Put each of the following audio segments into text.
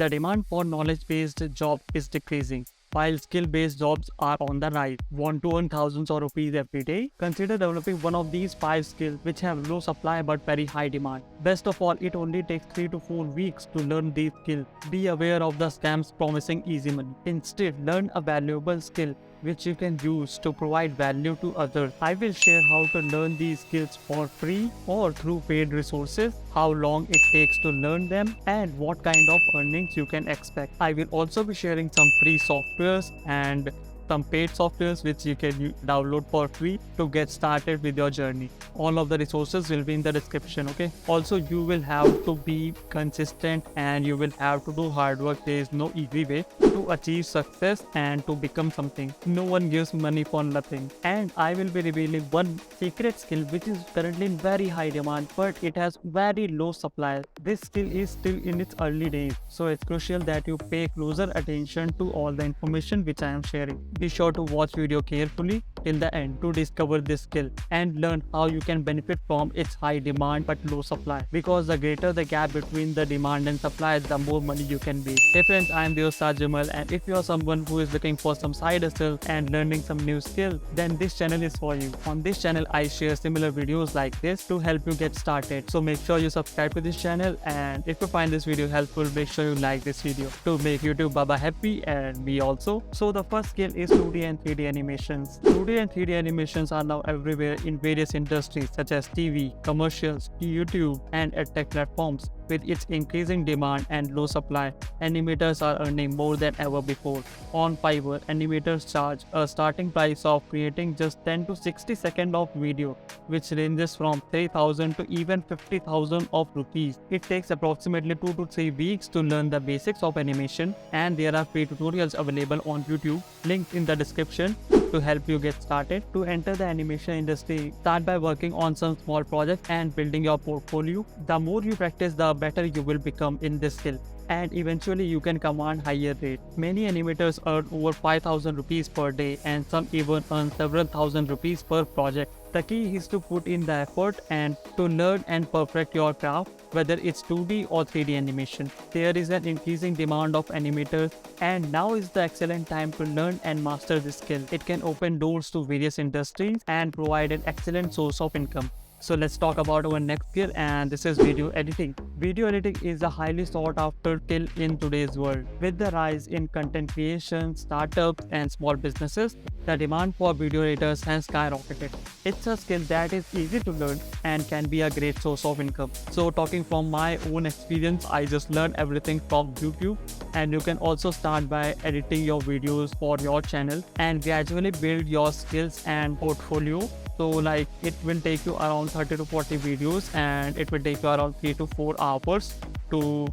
The demand for knowledge-based jobs is decreasing, while skill-based jobs are on the rise. Want to earn thousands of rupees every day? Consider developing one of these 5 skills which have low supply but very high demand. Best of all, it only takes 3 to 4 weeks to learn these skills. Be aware of the scams promising easy money. Instead, learn a valuable skill which you can use to provide value to others. I will share how to learn these skills for free or through paid resources, how long it takes to learn them, and what kind of earnings you can expect. I will also be sharing some free softwares and some paid softwares which you can download for free to get started with your journey. All of the resources will be in the description. Okay, also you will have to be consistent and you will have to do hard work. There is no easy way to achieve success and to become something. No one gives money for nothing. And I will be revealing one secret skill which is currently in very high demand but it has very low supply. This skill is still in its early days, so it's crucial that you pay closer attention to all the information which I am sharing. Be sure to watch video carefully till the end to discover this skill and learn how you can benefit from its high demand but low supply, because the greater the gap between the demand and supply, the more money you can make. Hey friends, I am Deostar Jamal, and if you are someone who is looking for some side hustle and learning some new skill, then this channel is for you. On this channel I share similar videos like this to help you get started, so make sure you subscribe to this channel, and if you find this video helpful, make sure you like this video to make YouTube Baba happy and me also. So the first skill is 2D and 3D animations. 2D and 3D animations are now everywhere in various industries such as TV, commercials, YouTube, and edtech platforms. With its increasing demand and low supply, animators are earning more than ever before. On Fiverr, animators charge a starting price of creating just 10 to 60 seconds of video, which ranges from 3,000 to even 50,000 of rupees. It takes approximately 2 to 3 weeks to learn the basics of animation, and there are free tutorials available on YouTube, linked in the description, to help you get started. To enter the animation industry, start by working on some small projects and building your portfolio. The more you practice, the better you will become in this skill, and eventually you can command higher rate. Many animators earn over 5,000 rupees per day, and some even earn several thousand rupees per project. The key is to put in the effort and to learn and perfect your craft, whether it's 2D or 3D animation. There is an increasing demand of animators, and now is the excellent time to learn and master this skill. It can open doors to various industries and provide an excellent source of income. So let's talk about our next skill, and this is video editing. Video editing is a highly sought after skill in today's world. With the rise in content creation, startups, and small businesses, the demand for video editors has skyrocketed. It's a skill that is easy to learn and can be a great source of income. So talking from my own experience, I just learned everything from YouTube, and you can also start by editing your videos for your channel and gradually build your skills and portfolio. So like it will take you around 30 to 40 videos, and it will take you around 3 to 4 hours to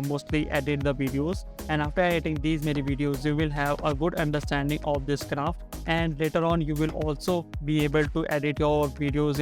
mostly edit the videos. And after editing these many videos, you will have a good understanding of this craft, and later on you will also be able to edit your videos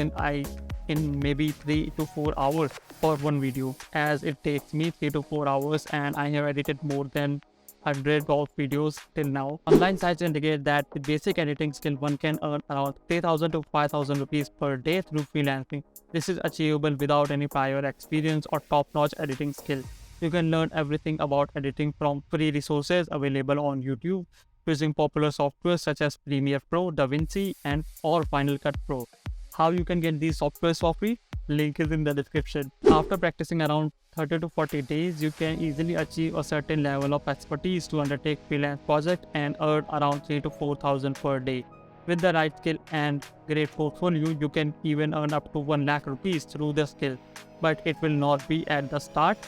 in maybe 3 to 4 hours for one video, as it takes me 3 to 4 hours, and I have edited more than 100 of videos till now. Online sites indicate that with basic editing skill, one can earn around 3,000 to 5,000 rupees per day through freelancing. This is achievable without any prior experience or top-notch editing skill. You can learn everything about editing from free resources available on YouTube, using popular software such as Premiere Pro, DaVinci, and or Final Cut Pro. How you can get these softwares for free? Link is in the description. After practicing around 30 to 40 days, you can easily achieve a certain level of expertise to undertake freelance project and earn around 3 to 4,000 per day. With the right skill and great portfolio, you can even earn up to 1 lakh rupees through the skill. But it will not be at the start.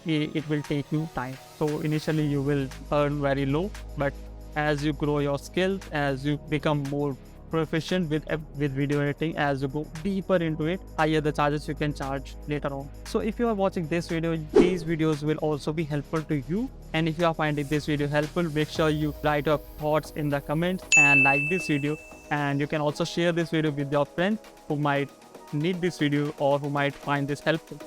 It will take you time. So initially you will earn very low, but as you grow your skills, as you become more proficient with video editing, as you go deeper into it, higher the charges you can charge later on. So if you are watching this video, these videos will also be helpful to you, and if you are finding this video helpful, make sure you write your thoughts in the comments and like this video, and you can also share this video with your friends who might need this video or who might find this helpful.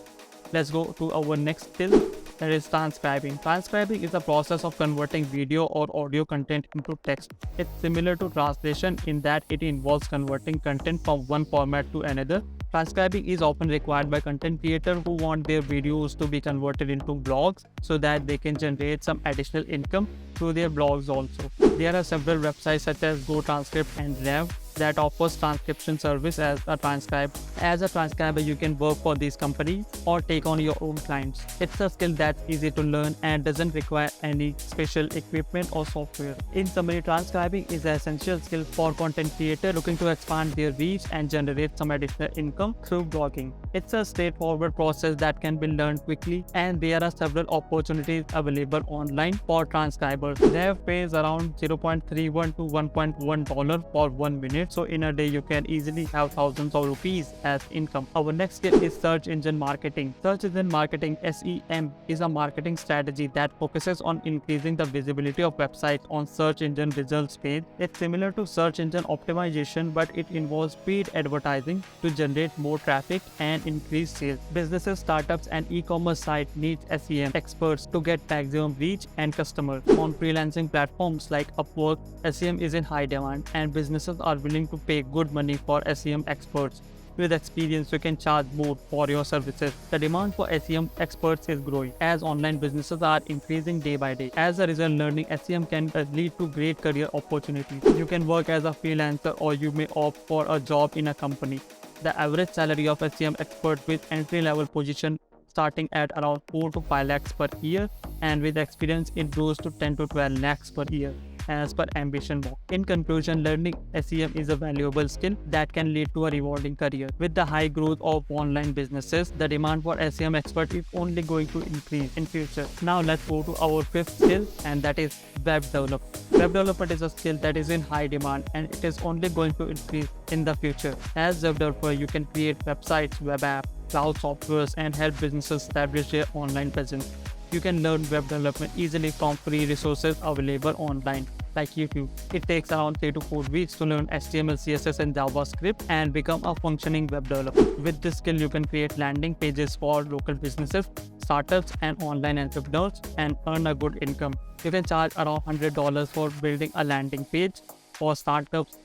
Let's go to our next skill, that is transcribing. Transcribing is the process of converting video or audio content into text. It's similar to translation in that it involves converting content from one format to another Transcribing is often required by content creators who want their videos to be converted into blogs so that they can generate some additional income through their blogs also. There are several websites such as GoTranscript and Rev that offers transcription service as a transcriber. As a transcriber, you can work for these companies or take on your own clients. It's a skill that's easy to learn and doesn't require any special equipment or software. In summary, transcribing is an essential skill for content creators looking to expand their reach and generate some additional income through blogging. It's a straightforward process that can be learned quickly, and there are several opportunities available online for transcribers. Rev pays around $0.31 to $1.1 for 1 minute. So in a day, you can easily have thousands of rupees as income. Our next skill is search engine marketing. Search engine marketing (SEM) is a marketing strategy that focuses on increasing the visibility of websites on search engine results page. It's similar to search engine optimization, but it involves paid advertising to generate more traffic and increase sales. Businesses, startups, and e-commerce sites need SEM experts to get maximum reach and customers. On freelancing platforms like Upwork, SEM is in high demand, and businesses are willing to pay good money for SEM experts. With experience, you can charge more for your services. The demand for SEM experts is growing as online businesses are increasing day by day. As a result, learning SEM can lead to great career opportunities. You can work as a freelancer, or you may opt for a job in a company. The average salary of SEM expert with entry-level position starting at around 4 to 5 lakhs per year, and with experience it grows to 10 to 12 lakhs per year as per Ambition Box. In conclusion, learning SEM is a valuable skill that can lead to a rewarding career. With the high growth of online businesses, the demand for SEM experts is only going to increase in future. Now let's go to our fifth skill, and that is web development. Web development is a skill that is in high demand, and it is only going to increase in the future. As a developer, you can create websites, web apps, cloud softwares, and help businesses establish their online presence. You can learn web development easily from free resources available online like YouTube. It takes around 3 to 4 weeks to learn HTML, CSS, and JavaScript and become a functioning web developer. With this skill, you can create landing pages for local businesses, startups, and online entrepreneurs and earn a good income. You can charge around $100 for building a landing page for startups,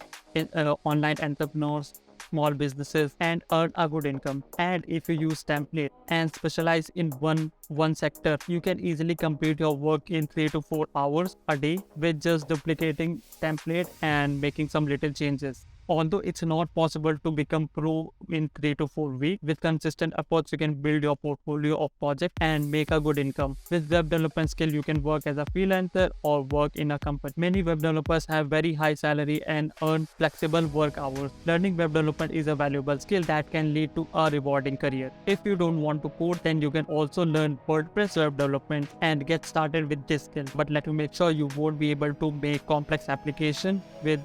online entrepreneurs, small businesses, and earn a good income. And if you use template and specialize in one sector, you can easily complete your work in 3 to 4 hours a day with just duplicating template and making some little changes. Although it's not possible to become pro in 3 to 4 weeks, with consistent efforts you can build your portfolio of projects and make a good income. With web development skill, you can work as a freelancer or work in a company. Many web developers have very high salary and earn flexible work hours. Learning web development is a valuable skill that can lead to a rewarding career. If you don't want to code, then you can also learn WordPress web development and get started with this skill. But let me make sure you won't be able to make complex application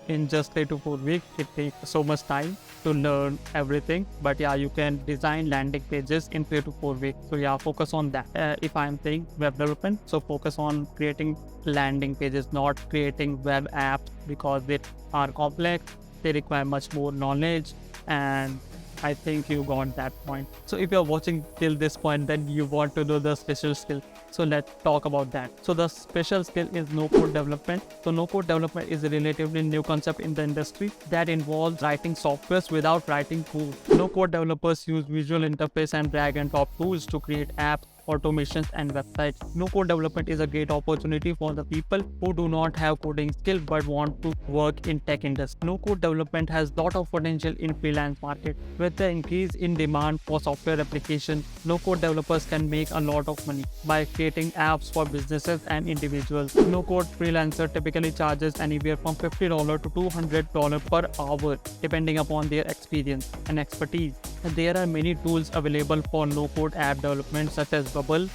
in just 3 to 4 weeks. It takes so much time to learn everything, but yeah, you can design landing pages in 3 to 4 weeks. So yeah, focus on that. If I'm saying web development, so focus on creating landing pages, not creating web apps, because they are complex, they require much more knowledge, and I think you got that point. So if you're watching till this point, then you want to know the special skill. So let's talk about that. So the special skill is no-code development. So no-code development is a relatively new concept in the industry that involves writing softwares without writing code. No-code developers use visual interface and drag and drop tools to create apps, automations, and websites. No-code development is a great opportunity for the people who do not have coding skill but want to work in tech industry. No-code development has lot of potential in freelance market. With the increase in demand for software application, no-code developers can make a lot of money by creating apps for businesses and individuals. No-code freelancer typically charges anywhere from $50 to $200 per hour, depending upon their experience and expertise. And there are many tools available for no-code app development such as Bubble,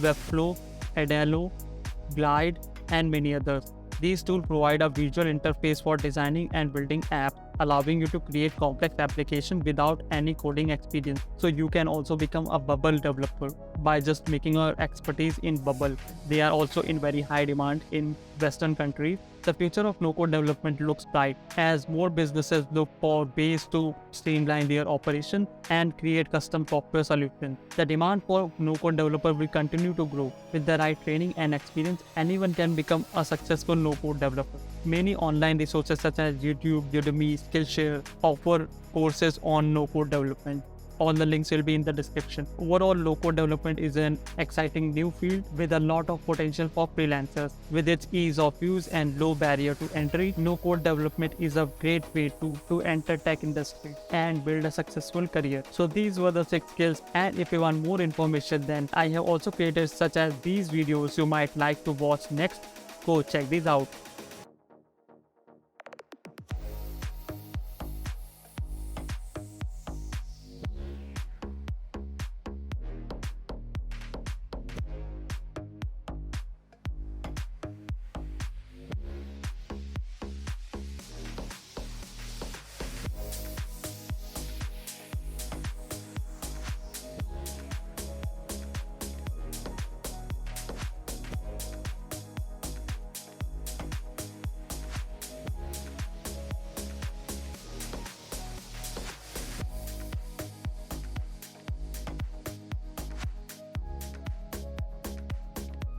Webflow, Edalo, Glide, and many others. These tools provide a visual interface for designing and building apps, allowing you to create complex applications without any coding experience. So you can also become a Bubble developer by just making your expertise in Bubble. They are also in very high demand in Western countries. The future of no-code development looks bright as more businesses look for ways to streamline their operation and create custom software solutions. The demand for no-code developer will continue to grow. With the right training and experience, anyone can become a successful no-code developer. Many online resources such as YouTube, Udemy, Skillshare offer courses on no-code development. All the links will be in the description. Overall, low-code development is an exciting new field with a lot of potential for freelancers. With its ease of use and low barrier to entry, no-code development is a great way to enter tech industry and build a successful career. So these were the 6 skills, and if you want more information, then I have also created such as these videos you might like to watch next. Go check these out.